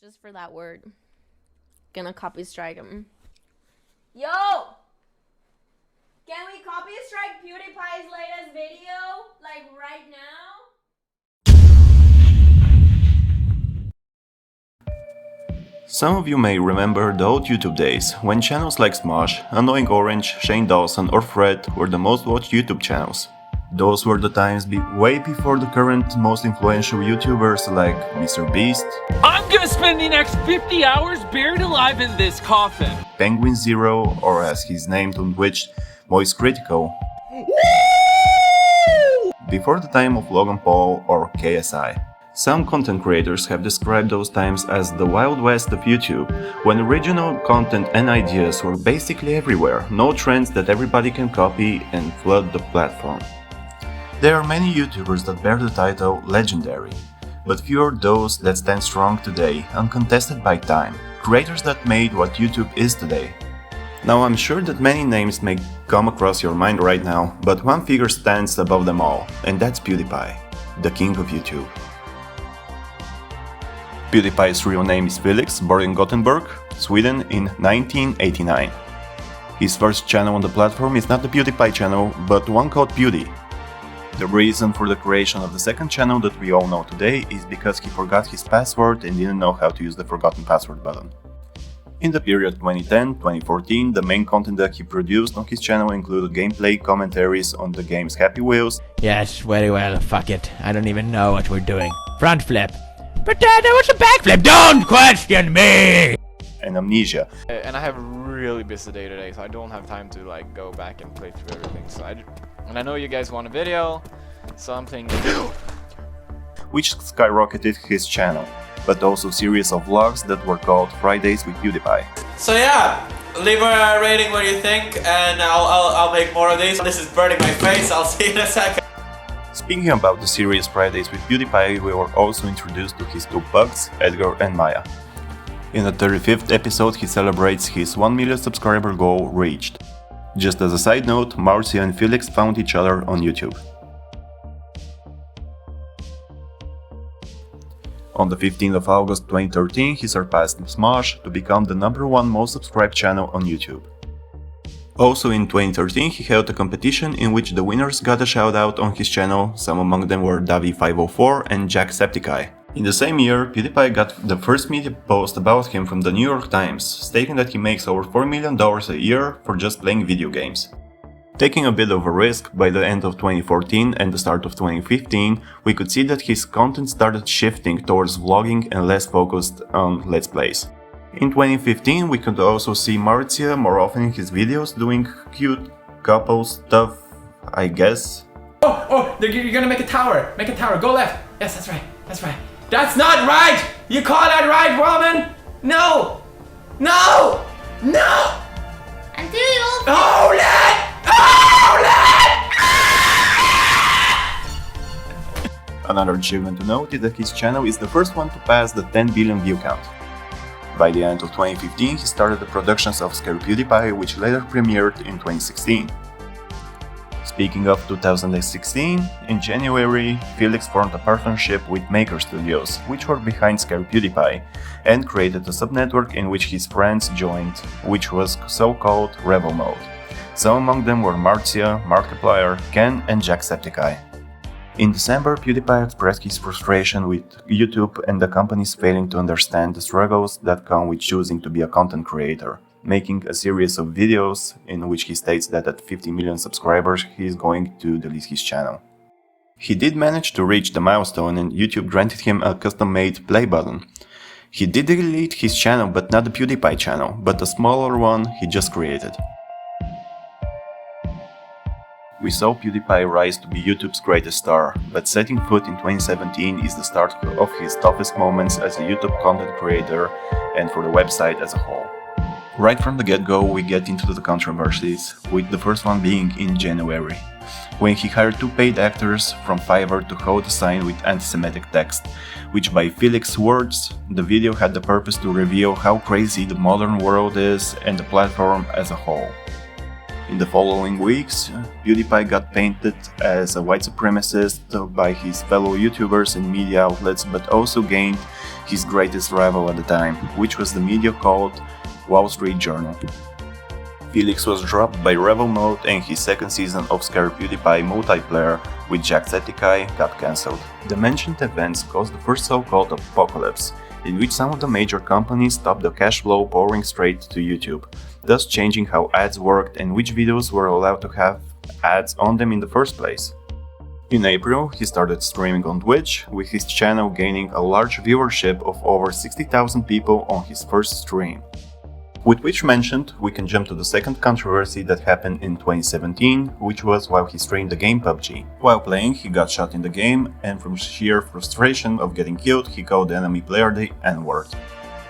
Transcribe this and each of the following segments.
Just for that word. Gonna copy strike him. Yo! Can we copy strike PewDiePie's latest video? Like right now? Some of you may remember the old YouTube days, when channels like Smosh, Annoying Orange, Shane Dawson or Fred were the most watched YouTube channels. Those were the times way before the current most influential YouTubers like Mr. Beast, I'm gonna spend the next 50 hours buried alive in this coffin, Penguin Zero, or as he's named on Twitch, Moist Critical, before the time of Logan Paul or KSI. Some content creators have described those times as the Wild West of YouTube, when original content and ideas were basically everywhere, no trends that everybody can copy and flood the platform. There are many YouTubers that bear the title legendary, but few are those that stand strong today, uncontested by time, creators that made what YouTube is today. Now I'm sure that many names may come across your mind right now, but one figure stands above them all, and that's PewDiePie, the king of YouTube. PewDiePie's real name is Felix, born in Gothenburg, Sweden in 1989. His first channel on the platform is not the PewDiePie channel, but one called Pewdie. The reason for the creation of the second channel that we all know today is because he forgot his password and didn't know how to use the forgotten password button. In the period 2010-2014, the main content that he produced on his channel included gameplay commentaries on the games Happy Wheels. Yes, very well, fuck it. I don't even know what we're doing. Front flip. But Dad, what's a backflip? Don't question me! And Amnesia. And I have a really busy day today, so I don't have time to like go back and play through everything. So and I know you guys want a video, something to do, which skyrocketed his channel, but also a series of vlogs that were called Fridays with PewDiePie. So yeah, leave a rating what you think, and I'll make more of these. This is burning my face. I'll see you in a second. Speaking about the series Fridays with PewDiePie, we were also introduced to his two pugs, Edgar and Maya. In the 35th episode, he celebrates his 1 million subscriber goal reached. Just as a side note, Marcia and Felix found each other on YouTube. On the 15th of August 2013, he surpassed Smosh to become the #1 most subscribed channel on YouTube. Also in 2013, he held a competition in which the winners got a shoutout on his channel, some among them were Davi504 and Jacksepticeye. In the same year, PewDiePie got the first media post about him from the New York Times, stating that he makes over $4 million a year for just playing video games. Taking a bit of a risk, by the end of 2014 and the start of 2015, we could see that his content started shifting towards vlogging and less focused on Let's Plays. In 2015, we could also see Marcia more often in his videos doing cute couple stuff, I guess. Oh, you're gonna make a tower. Make a tower. Go left. Yes, that's right. That's right. That's not right! You call that right, woman? No! No! No! Until you Hold it! Hold it! Another achievement to note is that his channel is the first one to pass the 10 billion view count. By the end of 2015, he started the productions of Scary PewDiePie, which later premiered in 2016. Speaking of 2016, in January, Felix formed a partnership with Maker Studios, which were behind Scary PewDiePie, and created a subnetwork in which his friends joined, which was so-called Rebel Mode. Some among them were Marcia, Markiplier, Ken and Jacksepticeye. In December, PewDiePie expressed his frustration with YouTube and the companies failing to understand the struggles that come with choosing to be a content creator, making a series of videos in which he states that at 50 million subscribers he is going to delete his channel. He did manage to reach the milestone and YouTube granted him a custom-made play button. He did delete his channel, but not the PewDiePie channel, but a smaller one he just created. We saw PewDiePie rise to be YouTube's greatest star, but setting foot in 2017 is the start of his toughest moments as a YouTube content creator and for the website as a whole. Right from the get-go, we get into the controversies, with the first one being in January, when he hired two paid actors from Fiverr to hold a sign with anti-Semitic text, which by Felix's words, the video had the purpose to reveal how crazy the modern world is and the platform as a whole. In the following weeks, PewDiePie got painted as a white supremacist by his fellow YouTubers and media outlets, but also gained his greatest rival at the time, which was the media called Wall Street Journal. Felix was dropped by Revel Mode and his second season of Scary PewDiePie multiplayer with Jacksepticeye got cancelled. The mentioned events caused the first so-called apocalypse, in which some of the major companies stopped the cash flow pouring straight to YouTube, thus changing how ads worked and which videos were allowed to have ads on them in the first place. In April, he started streaming on Twitch, with his channel gaining a large viewership of over 60,000 people on his first stream. With which mentioned, we can jump to the second controversy that happened in 2017, which was while he streamed the game PUBG. While playing, he got shot in the game, and from sheer frustration of getting killed, he called the enemy player the N-word.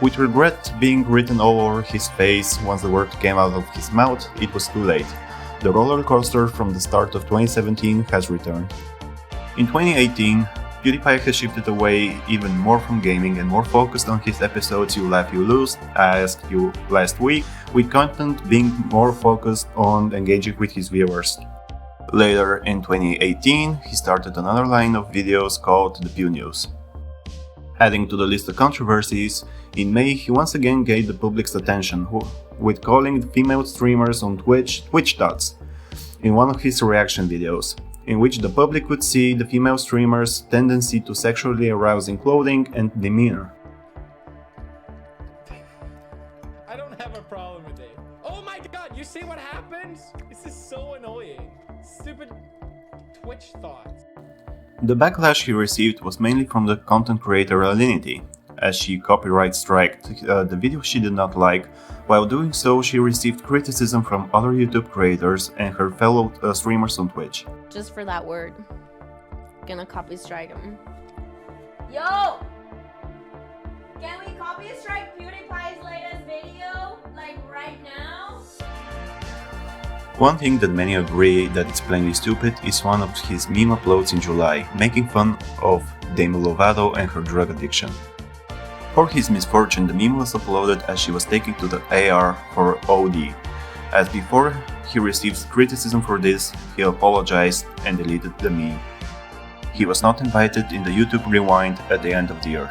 With regret being written all over his face once the word came out of his mouth, it was too late. The roller coaster from the start of 2017 has returned. In 2018, PewDiePie has shifted away even more from gaming and more focused on his episodes You Laugh You Lose, I Asked You last week, with content being more focused on engaging with his viewers. Later in 2018, he started another line of videos called The Pew News. Adding to the list of controversies, in May he once again gained the public's attention with calling the female streamers on Twitch Tots in one of his reaction videos, in which the public could see the female streamer's tendency to sexually arousing clothing and demeanor. I don't have a problem with it. Oh my god, you see what happens? This is so annoying. Stupid Twitch thoughts. The backlash he received was mainly from the content creator Alinity, as she copyright striked the video she did not like. While doing so, she received criticism from other YouTube creators and her fellow streamers on Twitch. Just for that word. Gonna copy strike him. Yo! Can we copy strike PewDiePie's latest video? Like right now? One thing that many agree that it's plainly stupid is one of his meme uploads in July, making fun of Demi Lovato and her drug addiction. For his misfortune, the meme was uploaded as she was taken to the AR for OD. As before he received criticism for this, he apologized and deleted the meme. He was not invited in the YouTube Rewind at the end of the year.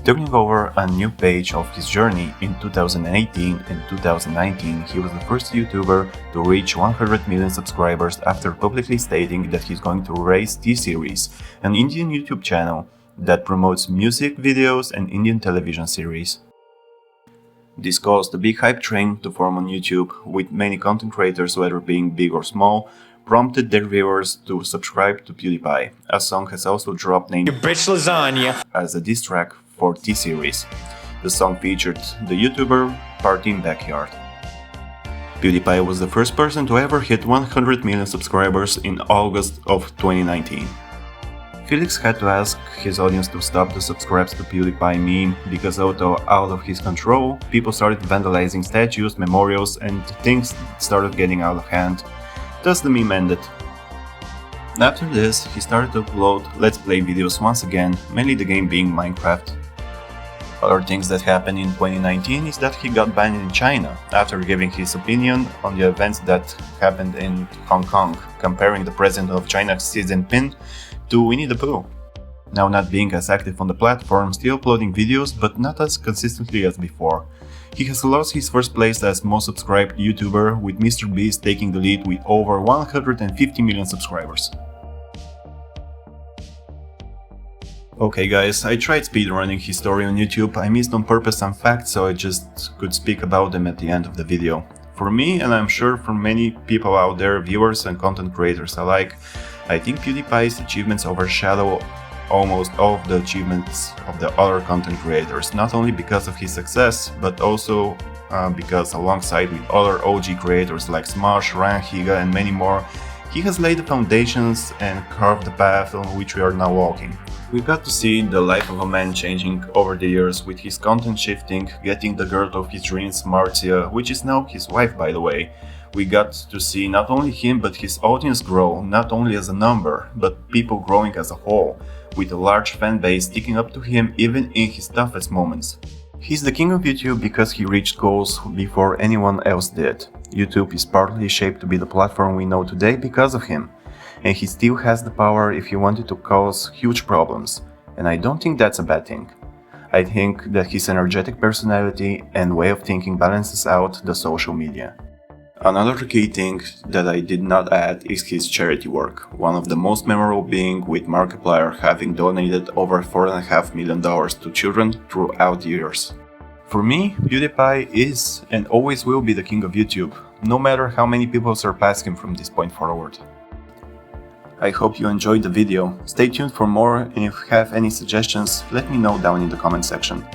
Turning over a new page of his journey in 2018 and 2019, he was the first YouTuber to reach 100 million subscribers after publicly stating that he's going to raise T-Series, an Indian YouTube channel that promotes music videos and Indian television series. This caused a big hype train to form on YouTube, with many content creators, whether being big or small, prompted their viewers to subscribe to PewDiePie. A song has also dropped named Bitch Lasagna as a diss track for T-Series. The song featured the YouTuber Party in Backyard. PewDiePie was the first person to ever hit 100 million subscribers in August of 2019. Felix had to ask his audience to stop the subscribes to PewDiePie meme because although out of his control, people started vandalizing statues, memorials, and things started getting out of hand. Thus the meme ended. After this, he started to upload Let's Play videos once again, mainly the game being Minecraft. Other things that happened in 2019 is that he got banned in China after giving his opinion on the events that happened in Hong Kong, comparing the president of China Xi Jinping to Winnie the Pooh. Now not being as active on the platform, still uploading videos but not as consistently as before. He has lost his first place as most subscribed YouTuber, with MrBeast taking the lead with over 150 million subscribers. Okay guys, I tried speedrunning his story on YouTube. I missed on purpose some facts, so I just could speak about them at the end of the video. For me, and I'm sure for many people out there, viewers and content creators alike, I think PewDiePie's achievements overshadow almost all of the achievements of the other content creators, not only because of his success, but also because alongside with other OG creators like Smosh, Ryan Higa and many more, he has laid the foundations and carved the path on which we are now walking. We got to see the life of a man changing over the years, with his content shifting, getting the girl of his dreams, Marcia, which is now his wife by the way. We got to see not only him but his audience grow, not only as a number, but people growing as a whole, with a large fan base sticking up to him even in his toughest moments. He's the king of YouTube because he reached goals before anyone else did. YouTube is partly shaped to be the platform we know today because of him. and he still has the power if he wanted to cause huge problems, and I don't think that's a bad thing. I think that his energetic personality and way of thinking balances out the social media. Another key thing that I did not add is his charity work, one of the most memorable being with Markiplier having donated over $4.5 million to children throughout the years. For me, PewDiePie is and always will be the king of YouTube, no matter how many people surpass him from this point forward. I hope you enjoyed the video. Stay tuned for more, and if you have any suggestions, let me know down in the comment section.